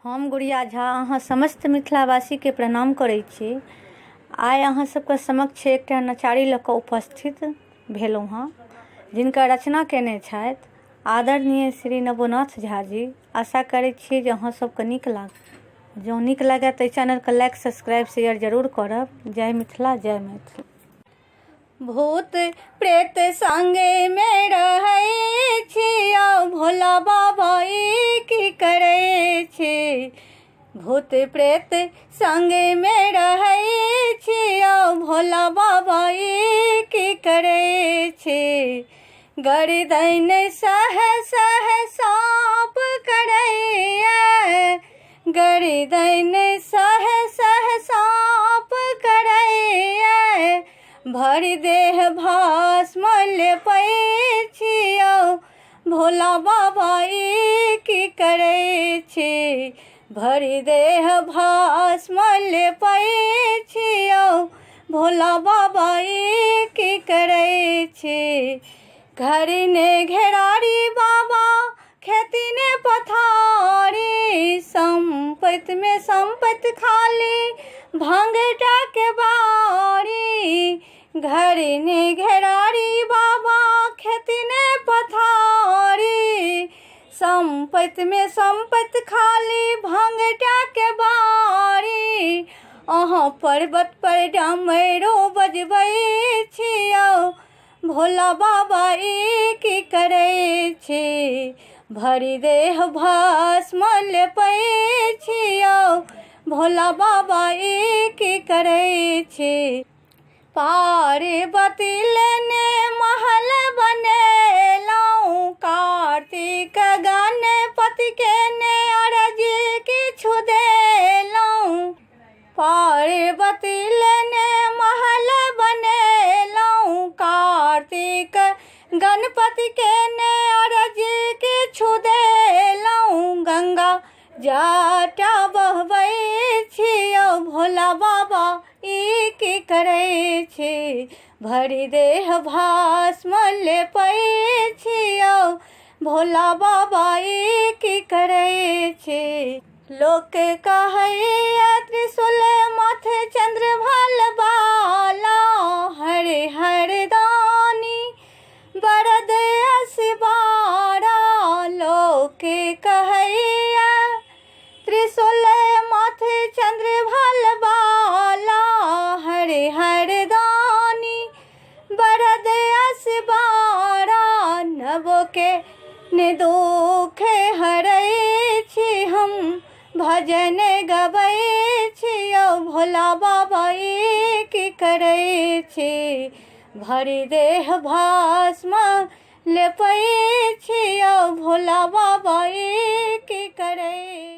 हम गुड़िया झा अहाँ समस्त मिथिलावासी के प्रणाम करै छी। आइ अहाँ सबके समक्ष एकटा नचारी लऽ कऽ उपस्थित भेलहुँ हँ, जिनका रचना केने छथि आदरणीय श्री नवोनाथ झा जी। आशा करै छी जे अहाँ सबके नीक लागत। जँ नीक लागत तऽ चैनलके लाइक सब्सक्राइब शेयर जरूर करब। जय मिथिला, जय मैथिली। भूत प्रेत संगे में रहै छिया, भोला बाबा ई की करै छी। भूत प्रेत संगे में रहै छिया, भोला बाबा ई की करै छी। गर्दन सह सह साप करैया, गर्दन सह सह साप करैया। भरि देह भस्म लेपै छियौ, भोला बाबा ई की करै छी। भरि देह भस्म लेपै छियौ, भोला बाबा ई की करै छी। घरने घेरारी बाबा खेतीने पथारी, संपत्ति में संपत्ति खाली भंगटा के बारी। घरने घेरारी बाबा खेतीने पथारी, संपत्ति में संपत्ति खाली भंगटा के बारी। अहाँ पर्वत पर डमरू बजबै छियौ, भोला बाबा ई की करै छी। भरि देह भस्म लेपै छियौ, भोला बाबा ई की करै छी। पार्वती लेने महल बनेलहुँ, कार्तिक गणपति के ने अरजी किछु देलहुँ। पार्वती लेने महल बनेलहुँ, कार्तिक गणपति के ने अरजी किछु देलहुँ। गंगा जटा बहबै छियौ, भोला बाबा ई की करै छी। भरि देह भस्म लेपै छियौ, भोला बाबा ई की करै छी। लोक कहैया त्रिशूल माथे चंद्र भल बाला, हरे हर दानी बरद असिबारा। लोक कहैया त्रिशूल माथे चंद्र भल बाला, हरे हर दानी बरद असिबारा। नवो के ने दुख हरै छी हम, भजन गबै छियौ, भोला बाबा ई की करै छी। भरि देह भस्म लेपै छियौ, भोला बाबा ई की करै